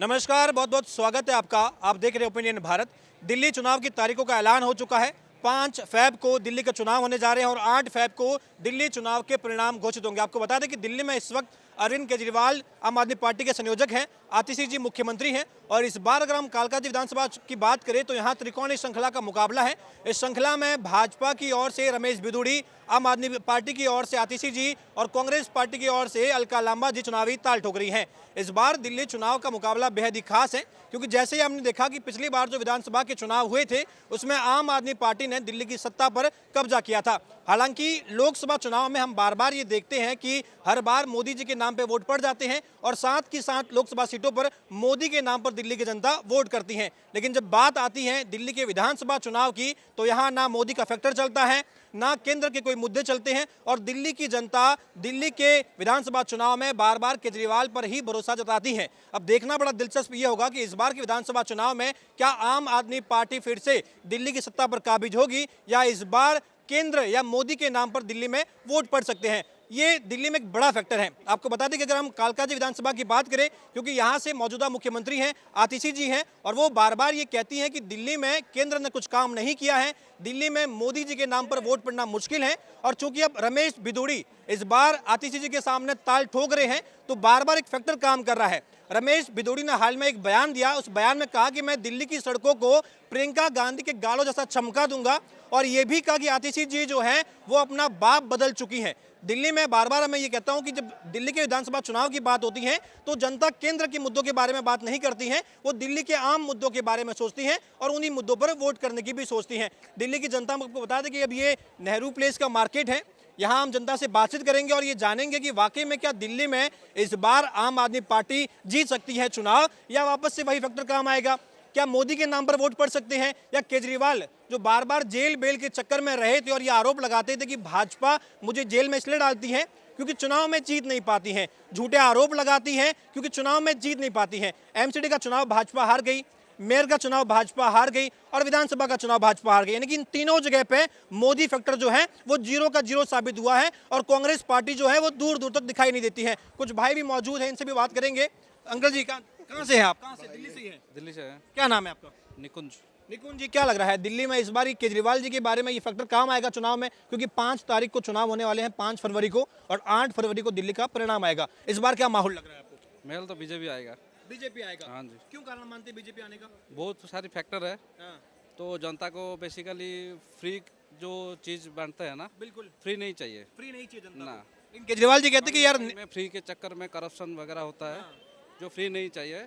नमस्कार, बहुत बहुत स्वागत है आपका। आप देख रहे हैं ओपिनियन भारत। दिल्ली चुनाव की तारीखों का ऐलान हो चुका है। 5 फ़रवरी को दिल्ली के चुनाव होने जा रहे हैं और 8 फ़रवरी को दिल्ली चुनाव के परिणाम घोषित होंगे। आपको बता दें कि दिल्ली में इस वक्त अरविंद केजरीवाल आम आदमी पार्टी के संयोजक हैं, आतिशी जी मुख्यमंत्री हैं और इस बार अगर हम कालकाजी विधानसभा की बात करें तो यहाँ त्रिकोणीय श्रृंखला का मुकाबला है। इस श्रृंखला में भाजपा की ओर से रमेश बिधूड़ी, आम आदमी पार्टी की ओर से आतिशी जी और कांग्रेस पार्टी की ओर से अलका लांबा जी चुनावी ताल ठोक रही हैं। इस बार दिल्ली चुनाव का मुकाबला बेहद ही खास है क्योंकि जैसे ही हमने देखा कि पिछली बार जो विधानसभा के चुनाव हुए थे उसमें आम आदमी पार्टी ने दिल्ली की सत्ता पर कब्जा किया था। हालांकि लोकसभा चुनाव में हम बार बार ये देखते हैं कि हर बार मोदी जी के नाम पे वोट पड़ जाते हैं और साथ ही साथ लोकसभा सीटों पर मोदी के नाम पर दिल्ली की जनता वोट करती है। लेकिन जब बात आती है दिल्ली के विधानसभा चुनाव की तो यहाँ ना मोदी का फैक्टर चलता है, ना केंद्र के कोई मुद्दे चलते हैं और दिल्ली की जनता दिल्ली के विधानसभा चुनाव में बार बार केजरीवाल पर ही भरोसा जताती है। अब देखना बड़ा दिलचस्प ये होगा कि इस बार के विधानसभा चुनाव में क्या आम आदमी पार्टी फिर से दिल्ली की सत्ता पर काबिज होगी या इस बार केंद्र या मोदी के नाम पर दिल्ली में वोट पड़ सकते हैं। ये दिल्ली में एक बड़ा फैक्टर है। आपको बता दें कि अगर हम कालकाजी विधानसभा की बात करें, क्योंकि यहाँ से मौजूदा मुख्यमंत्री हैं आतिशी जी हैं और वो बार बार ये कहती हैं कि दिल्ली में केंद्र ने कुछ काम नहीं किया है, दिल्ली में मोदी जी के नाम पर वोट पड़ना मुश्किल है। और चूंकि अब रमेश बिधूड़ी इस बार आतिशी जी के सामने ताल ठोक रहे हैं तो बार बार एक फैक्टर काम कर रहा है। रमेश बिधूड़ी ने हाल में एक बयान दिया, उस बयान में कहा कि मैं दिल्ली की सड़कों को प्रियंका गांधी के गालों जैसा चमका दूंगा और ये भी कहा कि आतिशी जी जो है वो अपना बाप बदल चुकी है। दिल्ली में बार बार मैं ये कहता हूं कि जब दिल्ली के विधानसभा चुनाव की बात होती है तो जनता केंद्र के मुद्दों के बारे में बात नहीं करती है, वो दिल्ली के आम मुद्दों के बारे में सोचती है और उन्हीं मुद्दों पर वोट करने की भी सोचती है। दिल्ली की जनता को बता दें कि अब ये नेहरू प्लेस का मार्केट है, यहाँ हम जनता से बातचीत करेंगे और ये जानेंगे कि वाकई में क्या दिल्ली में इस बार आम आदमी पार्टी जीत सकती है चुनाव या वापस से वही फैक्टर काम आएगा। क्या मोदी के नाम पर वोट पड़ सकते हैं या केजरीवाल जो बार बार जेल बेल के चक्कर में रहे थे और ये आरोप लगाते थे कि भाजपा मुझे जेल में इसलिए डालती है क्योंकि चुनाव में जीत नहीं पाती है, झूठे आरोप लगाती है क्योंकि चुनाव में जीत नहीं पाती है। एमसीडी का चुनाव भाजपा हार गई, मेयर का चुनाव भाजपा हार गई और विधानसभा का चुनाव भाजपा हार गई, यानी कि इन तीनों जगह पे मोदी फैक्टर जो है वो जीरो का जीरो साबित हुआ है और कांग्रेस पार्टी जो है वो दूर दूर तक दिखाई नहीं देती है। कुछ भाई भी मौजूद हैं, इनसे भी बात करेंगे। अंकल जी कहाँ से हैं आप? कहाँ से? दिल्ली से ही हैं? दिल्ली से है। क्या नाम है आपका? निकुंज। निकुंज जी, क्या लग रहा है दिल्ली में इस बार केजरीवाल जी के बारे में ये फैक्टर काम आएगा चुनाव में, क्योंकि 5 तारीख को चुनाव होने वाले हैं, 5 फरवरी को, और 8 फरवरी को दिल्ली का परिणाम आएगा। इस बार क्या माहौल लग रहा है आपको? महल तो बीजेपी आएगा। बीजेपी आएगा? हाँ जी। क्यों कारण मानते हैं बीजेपी आने का? बहुत सारी फैक्टर है। हाँ, तो जनता को बेसिकली फ्री जो चीज बांटते हैं ना, बिल्कुल फ्री नहीं चाहिए फ्री नहीं चाहिए जनता ना। को। लेकिन केजरीवाल जी कहते हैं कि यार में फ्री के चक्कर में करप्शन वगैरह होता है, जो फ्री नहीं चाहिए।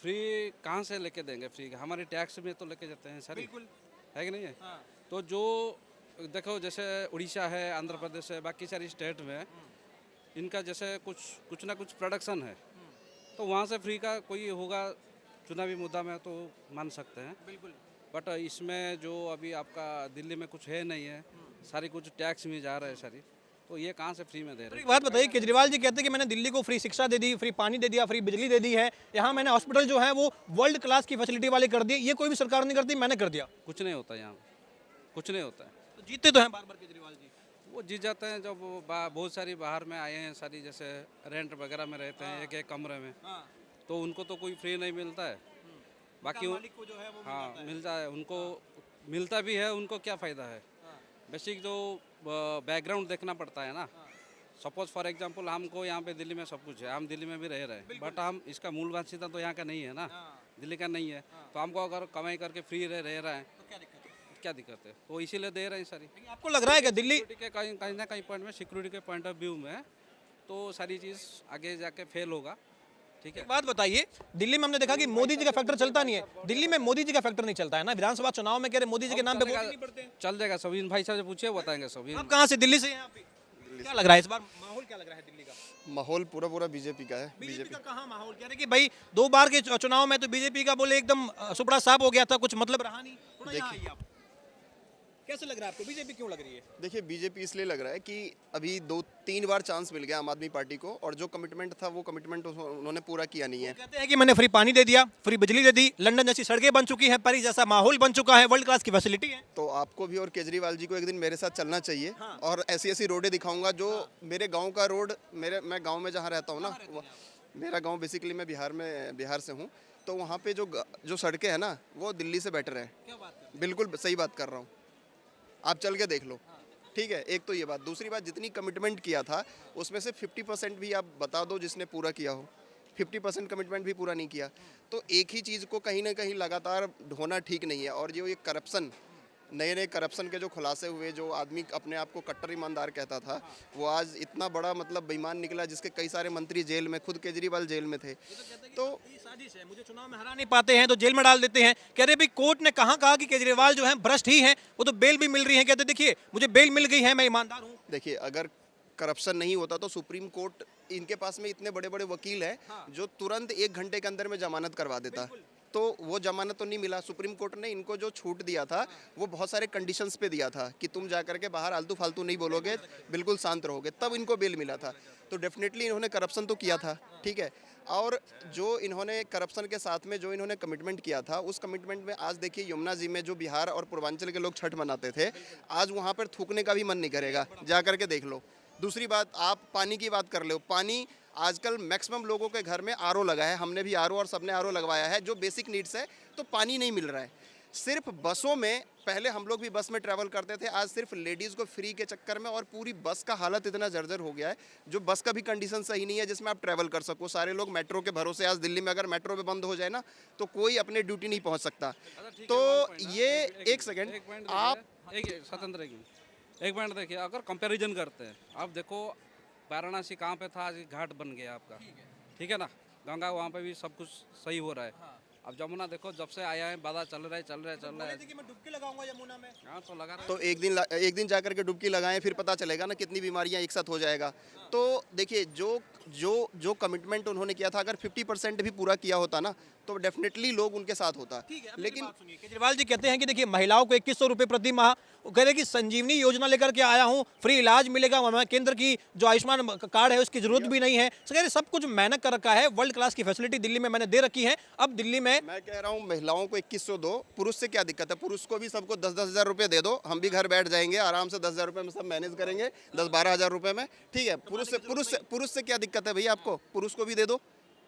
फ्री कहाँ से लेके देंगे? फ्री हमारे टैक्स में तो लेके जाते हैं सारी, बिल्कुल है कि नहीं है? हाँ, तो जो देखो जैसे उड़ीसा है, आंध्र प्रदेश है, बाकी सारी स्टेट में इनका जैसे कुछ ना कुछ प्रोडक्शन है, तो वहाँ से फ्री का कोई होगा चुनावी मुद्दा में तो मान सकते हैं। बिल्कुल बट इसमें जो अभी आपका दिल्ली में कुछ है नहीं है, सारी कुछ टैक्स में जा रहा है सारी, तो ये कहाँ से फ्री में दे रहे तो हैं? एक बात बताइए, केजरीवाल जी कहते हैं कि मैंने दिल्ली को फ्री शिक्षा दे दी, फ्री पानी दे दिया, फ्री बिजली दे दी है, यहाँ मैंने हॉस्पिटल जो है वो वर्ल्ड क्लास की फैसिलिटी वाले कर दिए, ये कोई भी सरकार नहीं करती, मैंने कर दिया। कुछ नहीं होता यहाँ, कुछ नहीं होता है। तो जीतते तो हैं बार बार केजरीवाल जी। वो जीत जाते हैं जब वो बहुत सारी बाहर में आए हैं, सारी जैसे रेंट वगैरह में रहते हैं, एक कमरे में, हाँ, तो उनको तो कोई फ्री नहीं मिलता है। बाकी मालिक को जो है वो हाँ मिलता है, उनको मिलता भी है, उनको क्या फ़ायदा है? बेसिक जो बैकग्राउंड देखना पड़ता है ना। सपोज फॉर एग्जांपल हमको यहाँ पे दिल्ली में सब कुछ है, हम दिल्ली में भी रह रहे हैं, बट हम इसका मूल वासिता तो यहाँ का नहीं है ना, दिल्ली का नहीं है। तो हमको अगर कमाई करके फ्री रह रहा है तो क्या दिक्कत है? क्या दिक्कत है? वो इसीलिए दे रहे हैं सारी। लेकिन आपको लग रहा है कि दिल्ली सिक्योरिटी के कहीं ना कहीं पॉइंट में, सिक्योरिटी के पॉइंट ऑफ व्यू में तो सारी चीज़ आगे जाके फेल होगा। ठीक है। एक बात बताइए, दिल्ली में हमने देखा कि मोदी जी का फैक्टर चलता नहीं है, दिल्ली में मोदी जी का फैक्टर नहीं चलता है ना, विधानसभा चुनाव में कह रहे मोदी जी के नाम पे वोट ही नहीं पड़ते हैं। चल जाएगा, सब इन भाई साहब से पूछिए, बताएंगे सब। आप कहाँ से? दिल्ली से हैं आप भी? क्या लग रहा है इस बार माहौल क्या लग रहा है दिल्ली का? माहौल पूरा बीजेपी का है। बीजेपी का कहाँ माहौल? कह रहे कि भाई 2 बार के चुनाव में तो बीजेपी का बोले एकदम सुपड़ा साफ हो गया था, कुछ मतलब रहा नहीं। थोड़ा यहाँ आइए आप। कैसे लग रहा है आपको, बीजेपी क्यों लग रही है? देखिए, बीजेपी इसलिए लग रहा है कि अभी 2-3 बार चांस मिल गया आम आदमी पार्टी को और जो कमिटमेंट था वो कमिटमेंट उन्होंने पूरा किया नहीं है। कहते हैं कि मैंने फ्री पानी दे दिया, फ्री बिजली दे दी, लंदन जैसी सड़कें बन चुकी हैं, पेरिस जैसा माहौल बन चुका है, वर्ल्ड क्लास की फैसिलिटी है। तो आपको भी और केजरीवाल जी को एक दिन मेरे साथ चलना चाहिए और ऐसी ऐसी रोडें दिखाऊंगा जो मेरे गाँव का रोड, मैं गाँव में जहाँ रहता हूँ ना, मेरा गांव बेसिकली मैं बिहार से हूँ, तो वहाँ पे जो सड़कें हैं ना वो दिल्ली से बेटर है। क्या बात कर बिल्कुल सही बात कर रहा हूँ, आप चल के देख लो। ठीक है, एक तो ये बात। दूसरी बात, जितनी कमिटमेंट किया था उसमें से 50% भी आप बता दो जिसने पूरा किया हो। 50% कमिटमेंट भी पूरा नहीं किया, तो एक ही चीज़ को कहीं ना कहीं लगातार होना ठीक नहीं है। और जो ये करप्शन, नए करप्शन के जो खुलासे हुए, जो आदमी अपने आप को कट्टर ईमानदार कहता था, वो आज इतना बड़ा मतलब बेईमान निकला, जिसके कई सारे मंत्री जेल में, खुद केजरीवाल जेल में थे। तो ये साजिश है, मुझे चुनाव में हरा नहीं पाते हैं तो जेल में डाल देते हैं। कह रहे भाई कोर्ट ने कहा कि केजरीवाल जो है भ्रष्ट ही हैं, वो तो बेल भी मिल रही है। कहते देखिए मुझे बेल मिल गई है, मैं ईमानदार हूँ। देखिए, अगर करप्शन नहीं होता तो सुप्रीम कोर्ट, इनके पास में इतने बड़े बड़े वकील हैं जो तुरंत 1 घंटे के अंदर में जमानत करवा देता। तो वो जमानत तो नहीं मिला। सुप्रीम कोर्ट ने इनको जो छूट दिया था वो बहुत सारे कंडीशंस पे दिया था कि तुम जा करके बाहर आलतू फालतू नहीं बोलोगे, बिल्कुल शांत रहोगे, तब इनको बेल मिला था। तो डेफिनेटली इन्होंने करप्शन तो किया था, ठीक है। और जो इन्होंने करप्शन के साथ में जो इन्होंने कमिटमेंट किया था, उस कमिटमेंट में आज देखिए यमुना जी में जो बिहार और पूर्वांचल के लोग छठ मनाते थे, आज वहाँ पर थूकने का भी मन नहीं करेगा, जा करके देख लो। दूसरी बात, आप पानी की बात कर लो। पानी आजकल मैक्सिमम लोगों के घर में आरओ लगा है, हमने भी आरओ और सबने आरओ लगवाया है, जो बेसिक नीड्स है। तो पानी नहीं मिल रहा है। सिर्फ बसों में, पहले हम लोग भी बस में ट्रैवल करते थे, आज सिर्फ लेडीज़ को फ्री के चक्कर में, और पूरी बस का हालत इतना जर्जर हो गया है, जो बस का भी कंडीशन सही नहीं है जिसमें आप ट्रैवल कर सको। सारे लोग मेट्रो के भरोसे, आज दिल्ली में अगर मेट्रो पे बंद हो जाए ना तो कोई अपने ड्यूटी नहीं पहुंच सकता। तो ये एक सेकेंड आप स्वतंत्र एक मिनट देखिए, अगर कंपैरिजन करते हैं, आप देखो वाराणसी कहाँ पे था, आज घाट बन गया आपका, ठीक है ना। गंगा वहाँ पे भी सब कुछ सही हो रहा है। अब जमुना देखो, जब से आया है बाधा चल रहा है। मैं डुबकी लगाऊंगा यमुना में। हाँ तो लगा रहा तो एक दिन जा करके डुबकी लगाएं, फिर पता चलेगा ना कितनी बीमारियां एक साथ हो जाएगा। तो देखिए, जो कमिटमेंट उन्होंने किया था, अगर 50% भी पूरा किया होता ना तो डेफिनेटली लोग उनके साथ होता। लेकिन केजरीवाल जी कहते हैं कि देखिए महिलाओं को 2100 रुपए प्रति माह, वो कह रहे हैं कि संजीवनी योजना लेकर के आया हूँ, फ्री इलाज मिलेगा, हमें केंद्र की जो आयुष्मान कार्ड है उसकी जरूरत भी नहीं है। तो कह रहे सब कुछ मेहनत कर रखा है, वर्ल्ड क्लास की फैसिलिटी दिल्ली में मैंने दे रखी है। अब दिल्ली में मैं कह रहा हूँ महिलाओं को 2100 दो, पुरुष से क्या दिक्कत है? पुरुष को भी सबको 10-10 हज़ार रुपये दे दो, हम भी घर बैठ जाएंगे आराम से, 10 हज़ार रुपये में सब मैनेज करेंगे, 10-12 हज़ार रुपये में, ठीक है। पुरुष से क्या दिक्कत है भैया आपको? पुरुष को भी दे दो,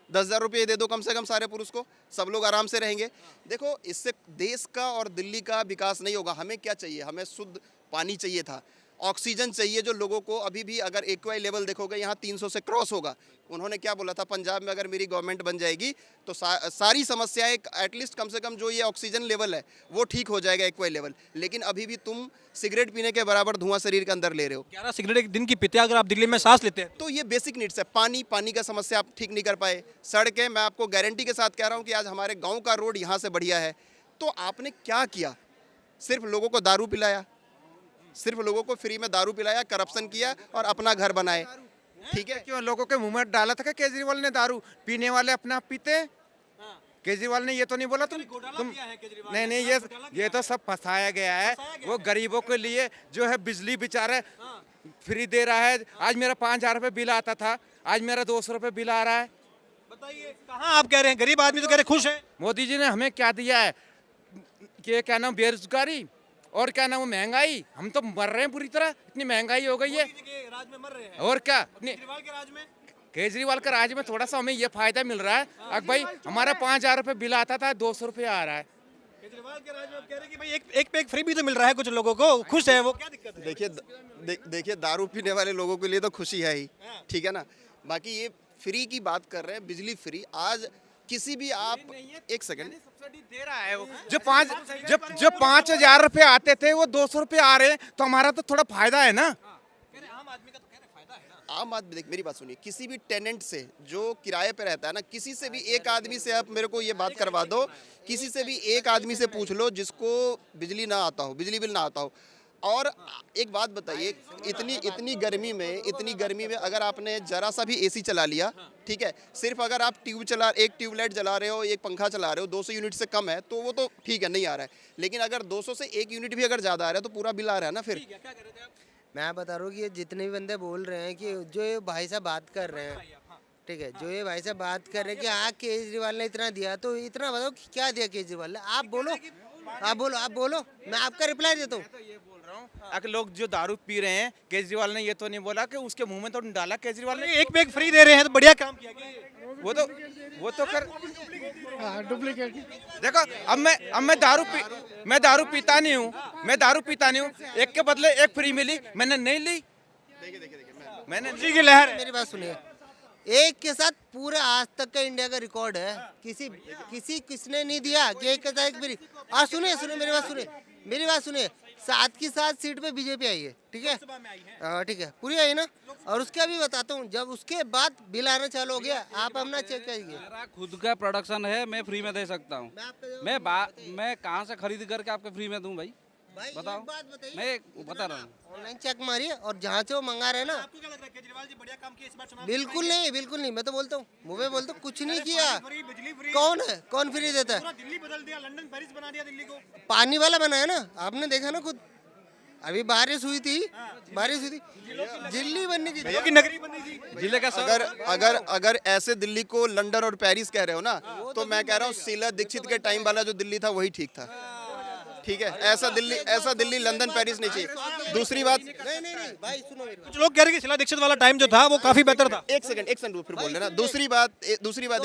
10 हज़ार रुपये दे दो कम से कम सारे पुरुष को, सब लोग आराम से रहेंगे। देखो, इससे देश का और दिल्ली का विकास नहीं होगा। हमें क्या चाहिए? हमें शुद्ध पानी चाहिए था, ऑक्सीजन चाहिए, जो लोगों को अभी भी, अगर एक्वाई लेवल देखोगे यहाँ 300 से क्रॉस होगा। उन्होंने क्या बोला था, पंजाब में अगर मेरी गवर्नमेंट बन जाएगी तो सारी समस्याएं, एटलीस्ट कम से कम जो ये ऑक्सीजन लेवल है वो ठीक हो जाएगा, एक्वाई लेवल। लेकिन अभी भी तुम सिगरेट पीने के बराबर धुआं शरीर के अंदर ले रहे हो। 11 सिगरेट एक दिन की पीते अगर आप दिल्ली में सांस लेते हैं तो ये बेसिक नीड्स है। पानी का समस्या आप ठीक नहीं कर पाए। सड़कें, मैं आपको गारंटी के साथ कह रहा हूँ कि आज हमारे गाँव का रोड यहाँ से बढ़िया है। तो आपने क्या किया? सिर्फ लोगों को दारू पिलाया, सिर्फ लोगों को फ्री में दारू पिलाया, करप्शन किया और अपना घर बनाए, ठीक है। क्यों लोगों के मुंह में डाला था कि केजरीवाल ने दारू पीने वाले अपने आप पीते हैं? केजरीवाल ने ये तो नहीं बोला तुम नहीं, ये तो सब फंसाया गया है। वो गरीबों के लिए जो है बिजली बेचारे फ्री दे रहा है। आज मेरा 5000 रुपये बिल आता था, आज मेरा 200 रुपये बिल आ रहा है। बताइए कहाँ आप कह रहे हैं गरीब आदमी तो कह रहे खुश है। मोदी जी ने हमें क्या दिया है कि क्या नाम, बेरोजगारी और क्या नाम, महंगाई। हम तो मर रहे हैं पूरी तरह, इतनी महंगाई हो गई है। राज में मर रहे हैं और क्या, केजरीवाल के राज में, केजरीवाल का राज में थोड़ा सा हमें ये फायदा मिल रहा है। अब भाई हमारा 5000 रुपये बिल आता था, 200 रुपये आ रहा है। केजरीवाल के राज में कह रहे हैं कि भाई एक पे एक फ्री भी तो मिल रहा है कुछ लोगों को, खुश है वो, क्या दिक्कत है? देखिए दारू पीने वाले लोगों के लिए तो खुशी है ही, ठीक है ना। बाकी ये फ्री की बात कर रहे हैं, बिजली फ्री। आज किसी भी आप, एक सेकंड, सब्सिडी दे रहा है वो। जो 5000 रुपये आते थे वो 200 रुपये आ रहे हैं, तो हमारा तो थोड़ा फायदा है ना। आम आदमी का तो कह रहे फायदा है ना। आम आदमी, देख मेरी बात सुनिए, किसी भी टेनेंट से जो किराए पे रहता है ना, किसी से भी एक आदमी से आप मेरे को ये बात करवा दो, किसी से भी एक आदमी से पूछ लो जिसको बिजली ना आता हो, बिजली बिल ना आता हो। और एक बात बताइए, इतनी गर्मी में अगर आपने जरा सा भी एसी चला लिया, ठीक है, सिर्फ अगर आप एक ट्यूबलाइट जला रहे हो, एक पंखा चला रहे हो, 200 यूनिट से कम है तो वो तो ठीक है, नहीं आ रहा है। लेकिन अगर 200 से 1 यूनिट भी अगर ज़्यादा आ रहा है तो पूरा बिल आ रहा है ना। फिर क्या कर रहे थे आप? मैं बता रहा हूँ कि ये जितने भी बंदे बोल रहे हैं कि जो ये भाई साहब बात कर रहे हैं, ठीक है, जो ये भाई साहब बात कर रहे हैं कि हाँ केजरीवाल ने इतना दिया, तो इतना बताओ कि क्या दिया केजरीवाल ने? आप बोलो, मैं आपका रिप्लाई देता हूँ। अगर लोग जो दारू पी रहे हैं, केजरीवाल ने ये तो नहीं बोला कि उसके मुंह में तो डाला केजरीवाल ने। एक पे एक फ्री दे रहे हैं तो बढ़िया काम किया। वो तो कर डुप्लीकेट देखो अब मैं दारू पीता नहीं हूँ एक के बदले एक फ्री मिली मैंने नहीं ली मैंने खुशी की लहर है। मेरी बात सुनिए, एक के साथ पूरा आज तक का इंडिया का रिकॉर्ड है, किसने नहीं दिया कि एक के साथ एक फ्री। और सुनिए मेरी बात सुनिए 7 की 7 सीट पे बीजेपी आई है, ठीक है, ठीक है, पूरी आई ना। और उसका भी बताता हूँ, जब उसके बाद बिल आना चालू हो गया, आप अपना चेक करिए। मेरा खुद का प्रोडक्शन है, मैं फ्री में दे सकता हूँ। मैं कहाँ से खरीद करके आपको फ्री में दूँ भाई? भाई बताओ। एक बात बताइए, मैं बता रहा हूँ। ऑनलाइन चेक मारिए और जहाँ से वो मंगा रहे हैं ना, आपको क्या लग रहा है केजरीवाल जी बढ़िया काम किए इस बार चुनाव? बिल्कुल नहीं, मैं तो बोलता हूँ, मुँह पे बोलता हूँ, कुछ नहीं किया। फ्री, बिजली फ्री, कौन फ्री देता है? पूरा दिल्ली बदल दिया, लंदन पेरिस बना दिया दिल्ली को। पानी वाला बनाया ना, आपने देखा ना खुद। अभी बारिश हुई थी, दिल्ली बनने की की नगरी बनी थी। जिले का अगर ऐसे दिल्ली को लंदन और पेरिस कह रहे हो ना, तो मैं कह रहा हूँ शीला दीक्षित के टाइम वाला जो दिल्ली था वही ठीक था। ठीक है, ऐसा दिल्ली लंदन पेरिस नहीं चाहिए। दूसरी बात, नहीं भाई सुनो मेरी बात। कुछ लोग कह रहे हैं कि शीला दीक्षित वाला टाइम जो था वो काफी बेहतर था। एक सेकंड फिर बोल लेना। दूसरी बात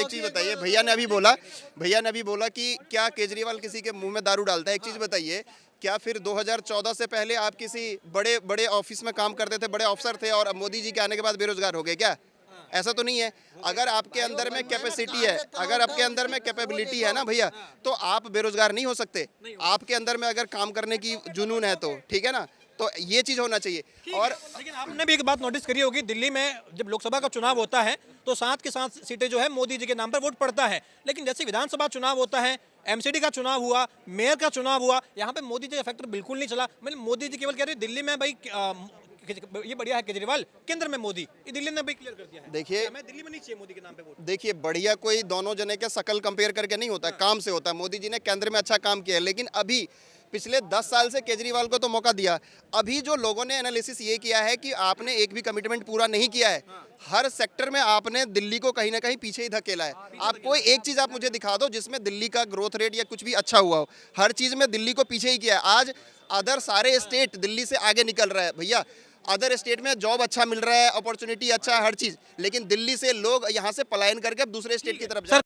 एक चीज बताइए, भैया ने अभी बोला कि क्या केजरीवाल किसी के मुंह में दारू डालता है। एक चीज बताइए, क्या फिर 2014 से पहले आप किसी बड़े ऑफिस में काम करते थे, बड़े अफसर थे और अब मोदी जी के आने के बाद बेरोजगार हो गए क्या? ऐसा तो नहीं है। अगर आपके अंदर में कैपेसिटी है, अगर आपके अंदर में कैपेबिलिटी है ना भैया, तो आप बेरोजगार नहीं हो सकते। आपके अंदर में अगर काम करने की जुनून है तो ठीक है ना, तो ये चीज होना चाहिए। और लेकिन आपने भी एक बात नोटिस करी होगी, दिल्ली में जब लोकसभा का चुनाव होता है तो 7 की 7 सीटें जो है मोदी जी के नाम पर वोट पड़ता है, लेकिन जैसे विधानसभा चुनाव होता है, एमसीडी का चुनाव हुआ, मेयर का चुनाव हुआ, यहाँ पे मोदी जी का फैक्टर बिल्कुल नहीं चला। मतलब मोदी जी केवल कह रहे दिल्ली में भाई ये बढ़िया है केजरीवाल, केंद्र में मोदी, ये दिल्ली ने भी क्लियर कर दिया है। देखिए, हमें दिल्ली में नहीं चाहिए मोदी के नाम पे वोट। देखिए बढ़िया कोई दोनों जने के शकल कंपेयर करके नहीं होता, काम से होता है। मोदी जी ने केंद्र में अच्छा काम किया है, लेकिन अभी पिछले 10 साल से केजरीवाल को तो मौका दिया। अभी जो लोगों ने एनालिसिस ये किया है कि आपने एक भी कमिटमेंट पूरा नहीं किया है। हर सेक्टर में आपने दिल्ली को कहीं ना कहीं पीछे ही धकेला है। आप कोई एक चीज़ आप मुझे दिखा दो जिसमें दिल्ली का ग्रोथ रेट या कुछ भी अच्छा हुआ हो। हर चीज़ में दिल्ली को पीछे ही किया है। आज अदर सारे स्टेट दिल्ली से आगे निकल रहा है भैया। अदर स्टेट में जॉब अच्छा मिल रहा है, अपॉर्चुनिटी अच्छा है, हर चीज़, लेकिन दिल्ली से लोग यहाँ से पलायन करके अब दूसरे स्टेट की तरफ जा रहे हैं।